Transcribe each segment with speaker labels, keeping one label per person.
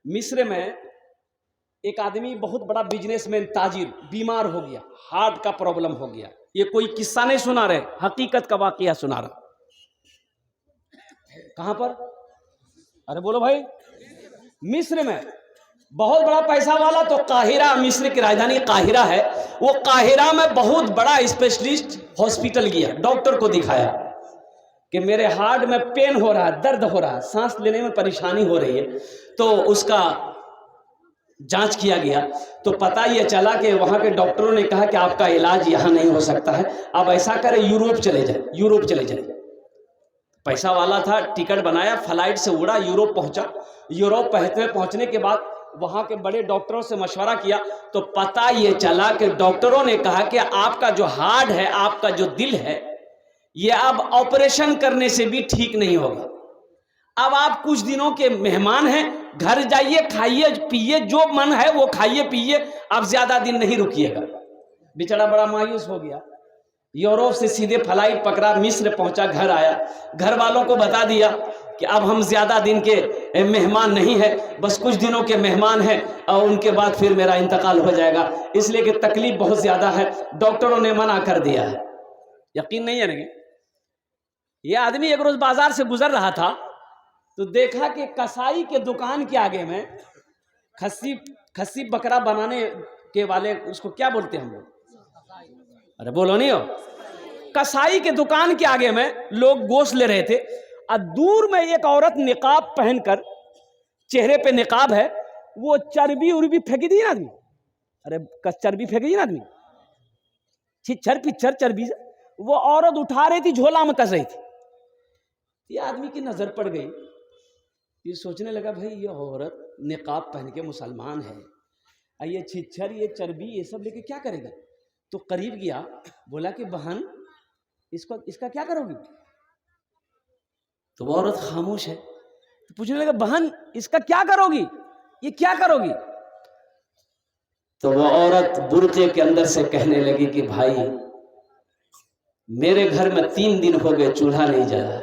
Speaker 1: مصر میں ایک آدمی بہت بڑا بزنس مین تاجر بیمار ہو گیا، ہارٹ کا پرابلم ہو گیا. یہ کوئی قصہ نہیں سنا رہے، حقیقت کا واقعہ سنا رہا. کہاں پر؟ ارے بولو بھائی. مصر میں بہت بڑا پیسہ والا، تو قاہرہ، مصر کی راجدھانی قاہرہ ہے، وہ قاہرہ میں بہت بڑا اسپیشلسٹ ہاسپٹل گیا، ڈاکٹر کو دکھایا کہ میرے ہارٹ میں پین ہو رہا ہے، درد ہو رہا ہے، سانس لینے میں پریشانی ہو رہی ہے. تو اس کا جانچ کیا گیا تو پتہ یہ چلا کہ وہاں کے ڈاکٹروں نے کہا کہ آپ کا علاج یہاں نہیں ہو سکتا ہے، آپ ایسا کریں یوروپ چلے جائیں. یوروپ چلے جائیں. پیسہ والا تھا، ٹکٹ بنایا، فلائٹ سے اڑا، یوروپ پہنچا. یوروپ پہنچنے کے بعد وہاں کے بڑے ڈاکٹروں سے مشورہ کیا تو پتہ یہ چلا کہ ڈاکٹروں نے کہا کہ آپ کا جو ہارٹ ہے، آپ کا جو دل ہے، یہ اب آپریشن کرنے سے بھی ٹھیک نہیں ہوگا. اب آپ کچھ دنوں کے مہمان ہیں، گھر جائیے، کھائیے پیئے، جو من ہے وہ کھائیے پیئے، اب زیادہ دن نہیں رکیے گا. بیچارہ بڑا مایوس ہو گیا. یوروپ سے سیدھے فلائٹ پکڑا، مصر پہنچا، گھر آیا، گھر والوں کو بتا دیا کہ اب ہم زیادہ دن کے مہمان نہیں ہیں، بس کچھ دنوں کے مہمان ہیں اور ان کے بعد پھر میرا انتقال ہو جائے گا، اس لیے کہ تکلیف بہت زیادہ ہے، ڈاکٹروں نے منع کر دیا ہے. یقین نہیں ہے نا؟ یہ آدمی ایک روز بازار سے گزر رہا تھا تو دیکھا کہ کسائی کے دکان کے آگے میں کھسی بکرا بنانے کے والے، اس کو کیا بولتے ہیں ہم لوگ؟ ارے بولو نہیں ہو. کسائی کے دکان کے آگے میں لوگ گوشت لے رہے تھے اور دور میں ایک عورت نقاب پہن کر، چہرے پہ نقاب ہے، وہ چربی اربی پھینکی دی نا آدمی. ارے چربی پھینکی دی نا آدمی، چھچر پچھر چربی، وہ عورت اٹھا رہی تھی، جھولا میں کس رہی تھی. یہ آدمی کی نظر پڑ گئی، یہ سوچنے لگا بھائی یہ عورت نقاب پہن کے مسلمان ہے، یہ چھچر یہ چربی یہ سب لے کے کیا کرے گا؟ تو قریب گیا، بولا کہ بہن اس کا کیا کرو گی؟ تو وہ عورت خاموش ہے. تو پوچھنے لگا بہن اس کا کیا کرو گی، یہ کیا کرو گی؟ تو وہ عورت برقعے کے اندر سے کہنے لگی کہ بھائی میرے گھر میں 3 دن ہو گئے چولہا نہیں جلا،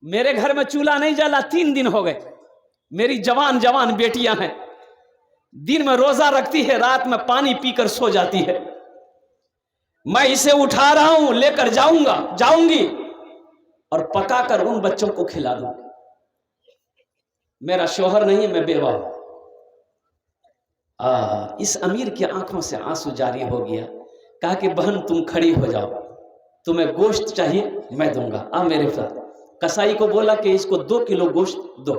Speaker 1: میرے گھر میں چولہا نہیں جلا 3 دن ہو گئے. میری جوان جوان بیٹیاں ہیں، دن میں روزہ رکھتی ہے، رات میں پانی پی کر سو جاتی ہے. میں اسے اٹھا رہا ہوں، لے کر جاؤں گی اور پکا کر ان بچوں کو کھلا دوں گی. میرا شوہر نہیں، میں بیوہ ہوں. اس امیر کی آنکھوں سے آنسو جاری ہو گیا. کہا کہ بہن تم کھڑی ہو جاؤ، تمہیں گوشت چاہیے میں دوں گا، میرے ساتھ. کسائی کو بولا کہ اس کو 2 کلو گوشت دو.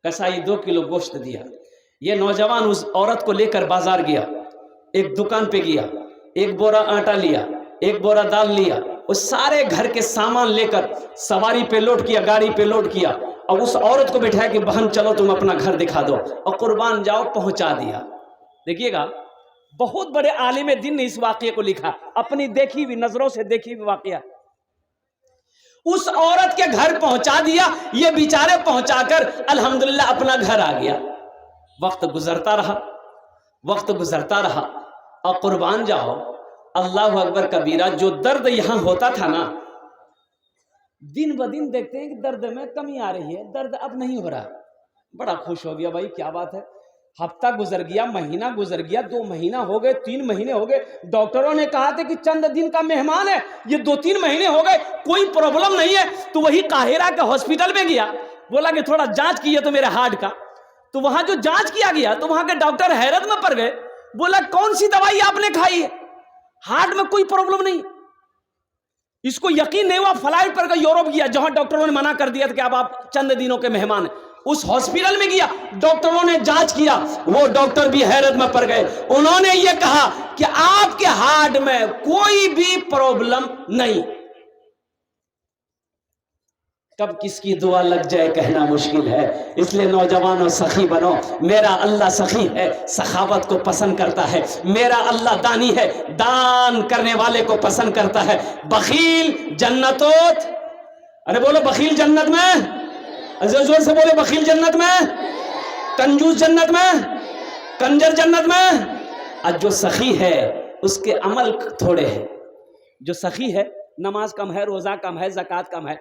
Speaker 1: کسائی 2 کلو گوشت دیا. یہ نوجوان اس عورت کو لے کر بازار گیا، ایک دکان پہ گیا، 1 بورا آٹا لیا، 1 بورا دال لیا، وہ سارے گھر کے سامان لے کر سواری پہ لوڈ کیا، گاڑی پہ لوڈ کیا، اور اس عورت کو بٹھایا کہ بہن چلو تم اپنا گھر دکھا دو، اور قربان جاؤ، پہنچا دیا. دیکھیے گا بہت بڑے عالم دین نے اس واقعے کو لکھا، اپنی دیکھی ہوئی نظروں سے دیکھی ہوئی واقعہ. اس عورت کے گھر پہنچا دیا، یہ بیچارے پہنچا کر الحمدللہ اپنا گھر آ گیا. وقت گزرتا رہا اور قربان جاؤ اللہ اکبر کبیرہ، جو درد یہاں ہوتا تھا نا، دن بدن دیکھتے ہیں کہ درد میں کمی آ رہی ہے، درد اب نہیں ہو رہا. بڑا خوش ہو گیا، بھائی کیا بات ہے. ہفتہ گزر گیا، مہینہ گزر گیا، 2 مہینہ ہو گئے، 3 مہینے ہو گئے. ڈاکٹروں نے کہا تھا کہ چند دن کا مہمان ہے، یہ 2-3 مہینے ہو گئے، کوئی پرابلم نہیں ہے. تو وہی قاہرہ کے ہاسپٹل میں گیا، بولا کہ تھوڑا جانچ کیے تو میرے ہارٹ کا. تو وہاں جو جانچ کیا گیا تو وہاں کے ڈاکٹر حیرت میں پڑ گئے. بولا کون سی دوائی آپ نے کھائی ہے؟ ہارٹ میں کوئی پرابلم نہیں. اس کو یقین نہیں ہوا، فلائٹ پر یوروپ گیا جہاں ڈاکٹروں نے منع کر دیا تھا کہ اب آپ چند دنوں کے مہمان ہیں. اس ہاسپٹل میں گیا، ڈاکٹروں نے جانچ کیا، وہ ڈاکٹر بھی حیرت میں پڑ گئے. انہوں نے یہ کہا کہ آپ کے ہارٹ میں کوئی بھی پرابلم نہیں. کب کس کی دعا لگ جائے کہنا مشکل ہے، اس لیے نوجوانوں سخی بنو. میرا اللہ سخی ہے، سخاوت کو پسند کرتا ہے. میرا اللہ دانی ہے، دان کرنے والے کو پسند کرتا ہے. بخیل جنتوت، ارے بولو بخیل جنت میں، زور سے بولے بخیل جنت میں، کنجوس جنت میں، کنجر جنت میں. اور جو سخی ہے اس کے عمل تھوڑے ہیں. جو سخی ہے، نماز کم ہے، روزہ کم ہے، زکوٰۃ کم ہے،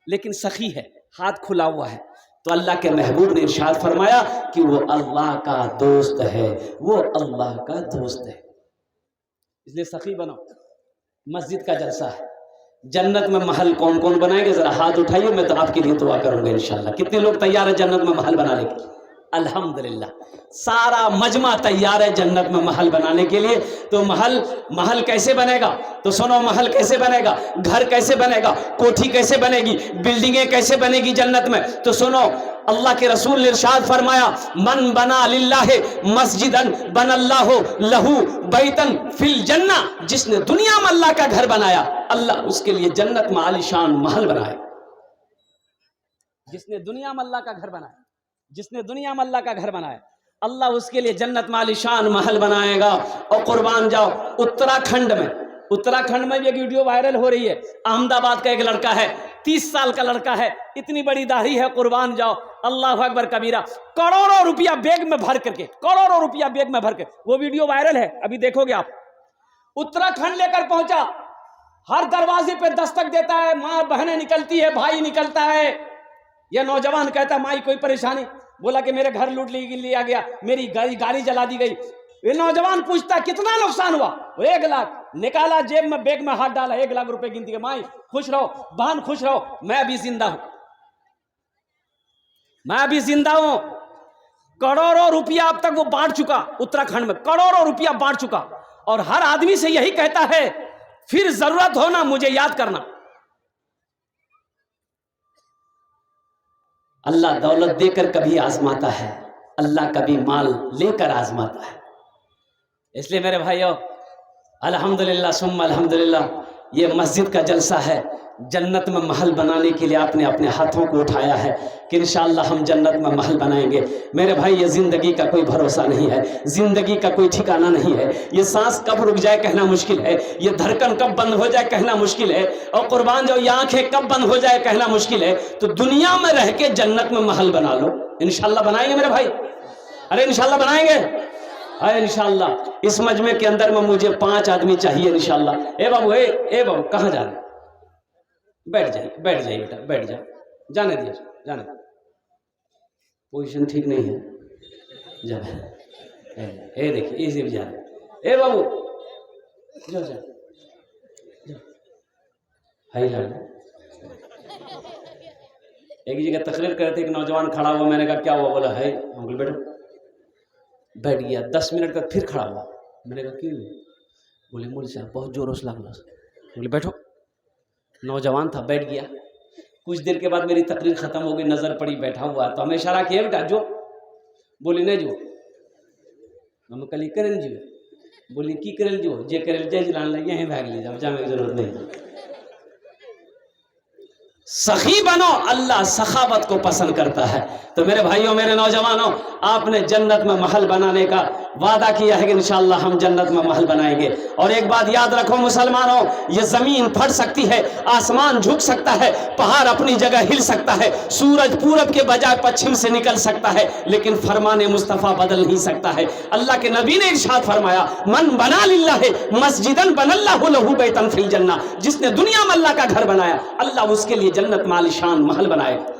Speaker 1: لیکن سخی ہے، ہاتھ کھلا ہوا ہے، تو اللہ کے محبوب نے ارشاد فرمایا کہ وہ اللہ کا دوست ہے، وہ اللہ کا دوست ہے۔ اس لیے سخی بنو۔ مسجد کا جلسہ ہے، جنت میں محل کون کون بنائیں گے؟ ذرا ہاتھ اٹھائیے، میں تو آپ کے لیے دعا کروں گا انشاءاللہ۔ کتنے لوگ تیار ہیں جنت میں محل بنانے کے؟ الحمدللہ سارا مجمع تیار ہے جنت میں محل بنانے کے لیے۔ تو محل کیسے بنے گا؟ تو سنو، محل کیسے بنے گا، گھر کیسے بنے گا، کوٹھی کیسے بنے گی، بلڈنگیں کیسے بنے گی جنت میں؟ تو سنو، اللہ کے رسول نے ارشاد فرمایا، من بنا للہ مسجدن بن اللہ لہو بیتن فی الجنہ، جس نے دنیا میں اللہ کا گھر بنایا، اللہ اس کے لیے جنت میں عالی شان محل بنائے۔ جس نے دنیا میں اللہ کا گھر بنایا، جس نے دنیا میں اللہ کا گھر بنایا، اللہ اس کے لیے جنت میں عالی شان محل بنائے گا۔ اور قربان جاؤ، اتراکھنڈ میں بھی ایک ویڈیو وائرل ہو رہی ہے۔ احمد آباد کا ایک لڑکا ہے، 30 سال کا لڑکا ہے، اتنی بڑی داڑھی ہے، قربان جاؤ، اللہ اکبر کبیرہ، کروڑوں روپیہ بیگ میں بھر کر کے، کروڑوں روپیہ بیگ میں بھر کے، وہ ویڈیو وائرل ہے، ابھی دیکھو گے آپ۔ اتراکھنڈ لے کر پہنچا، ہر دروازے پہ دستک دیتا ہے، ماں بہنیں نکلتی ہے، بھائی نکلتا ہے۔ یہ نوجوان کہتا ہے، مائی کوئی پریشانی؟ بولا کہ میرے گھر لوٹ لیا گیا، میری گاڑی جلا دی گئی۔ یہ نوجوان پوچھتا کتنا نقصان ہوا؟ 1 لاکھ نکالا، جیب میں بیگ میں ہاتھ ڈالا، 1 لاکھ روپے گنتی ہے۔ مائی خوش رہو، بہن خوش رہو، میں ابھی زندہ ہوں، میں ابھی زندہ ہوں۔ کروڑوں روپیہ اب تک وہ بانٹ چکا، اتراکھنڈ میں کروڑوں روپیہ بانٹ چکا، اور ہر آدمی سے یہی کہتا ہے، پھر ضرورت ہو نا مجھے یاد کرنا۔ اللہ دولت دے کر کبھی آزماتا ہے، اللہ کبھی مال لے کر آزماتا ہے۔ اس لیے میرے بھائیو، الحمدللہ ثم الحمدللہ، یہ مسجد کا جلسہ ہے، جنت میں محل بنانے کے لیے آپ نے اپنے ہاتھوں کو اٹھایا ہے کہ انشاءاللہ ہم جنت میں محل بنائیں گے۔ میرے بھائی، یہ زندگی کا کوئی بھروسہ نہیں ہے، زندگی کا کوئی ٹھکانہ نہیں ہے، یہ سانس کب رک جائے کہنا مشکل ہے، یہ دھڑکن کب بند ہو جائے کہنا مشکل ہے، اور قربان جاؤ یہ آنکھیں کب بند ہو جائے کہنا مشکل ہے۔ تو دنیا میں رہ کے جنت میں محل بنا لو، انشاءاللہ بنائیں گے میرے بھائی، ارے انشاءاللہ بنائیں گے، ارے انشاءاللہ۔ اس مجمع کے اندر میں مجھے 5 آدمی چاہیے انشاءاللہ۔ اے بابو کہاں جا رہے ہیں؟ بیٹھ جائیے بیٹا، بیٹھ جائے، جانے دیے، جانے دیے، پوزیشن ٹھیک نہیں ہے، جانے اے دیکھیے ایسے بھی جا رہے۔ اے بابو جاؤ جاؤ جاؤ، ہائی لڑ۔ ایک جگہ تقریر کرتے ایک نوجوان کھڑا ہوا، میں نے کہا کیا ہوا؟ بولا ہے انکل بیٹھو، بیٹھ گیا۔ 10 منٹ تک پھر کھڑا ہوا، میں نے کہا کیوں؟ بولے مول صاحب بہت جوروس لگنا۔ بولے بیٹھو، نوجوان تھا، بیٹھ گیا۔ کچھ دیر کے بعد میری تقریر ختم ہو گئی، نظر پڑی بیٹھا ہوا تو ہمیں اشارہ کیا، بیٹا جو۔ بولی نہیں جو، ہم کلی کریں جو، بولی کی کرل جو، جے کرل جے جلان لگے ہیں بھاگ لے جاؤ، جانے کی ضرورت نہیں۔ سخی بنو، اللہ سخاوت کو پسند کرتا ہے۔ تو میرے بھائیوں، میرے نوجوانوں، آپ نے جنت میں محل بنانے کا وعدہ کیا ہے کہ انشاءاللہ ہم جنت میں محل بنائیں گے۔ اور ایک بات یاد رکھو مسلمانوں، یہ زمین پھٹ سکتی ہے، آسمان جھک سکتا ہے، پہاڑ اپنی جگہ ہل سکتا ہے، سورج پورب کے بجائے پچھم سے نکل سکتا ہے، لیکن فرمان مصطفیٰ بدل نہیں سکتا ہے۔ اللہ کے نبی نے ارشاد فرمایا، من بنا للہ مسجدن بن اللہ لہ بیتن فی الجنہ، جس نے دنیا میں اللہ کا گھر بنایا، اللہ اس کے لیے جنت میں عالی شان محل بنائے گا۔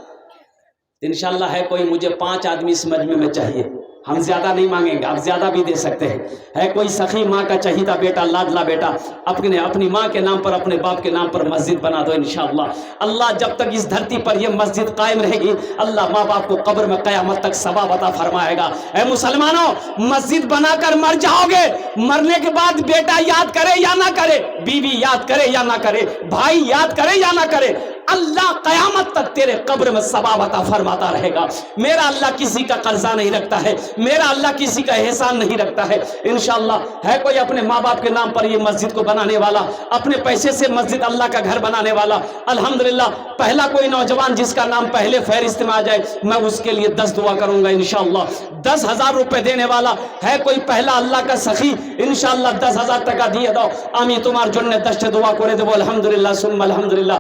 Speaker 1: انشاءاللہ ہے کوئی، مجھے 5 آدمی اس مجمع میں چاہیے، ہم زیادہ نہیں مانگیں گے، آپ زیادہ بھی دے سکتے ہیں۔ ہے کوئی سخی ماں کا چہیتا بیٹا، لاڈلا بیٹا، اپنی ماں کے نام پر، اپنے باپ کے نام پر مسجد بنا دو انشاءاللہ۔ اللہ جب تک اس دھرتی پر یہ مسجد قائم رہے گی، اللہ ماں باپ کو قبر میں قیامت تک ثواب عطا فرمائے گا۔ اے مسلمانوں، مسجد بنا کر مر جاؤ گے، مرنے کے بعد بیٹا یاد کرے یا نہ کرے، بیوی یاد کرے یا نہ کرے، بھائی یاد کرے یا نہ کرے، اللہ قیامت تک تیرے قبر میں ثواب عطا فرماتا رہے گا۔ میرا اللہ کسی کا قرضہ نہیں رکھتا ہے، میرا اللہ کسی کا احسان نہیں رکھتا ہے۔ انشاءاللہ ہے کوئی اپنے ماں باپ کے نام پر یہ مسجد کو بنانے والا، اپنے پیسے سے مسجد اللہ کا گھر بنانے والا؟ الحمدللہ، پہلا کوئی نوجوان جس کا نام پہلے فہرست میں آ جائے، میں اس کے لیے 10 دعا کروں گا انشاءاللہ۔ 10,000 روپے دینے والا ہے کوئی پہلا اللہ کا سخی؟ انشاءاللہ 10,000 টাকা দিয়ে দাও, আমি তোমার জন্য 10টা দোয়া করে দেবো। আলহামদুলিল্লাহ সুম্মা আলহামদুলিল্লাহ।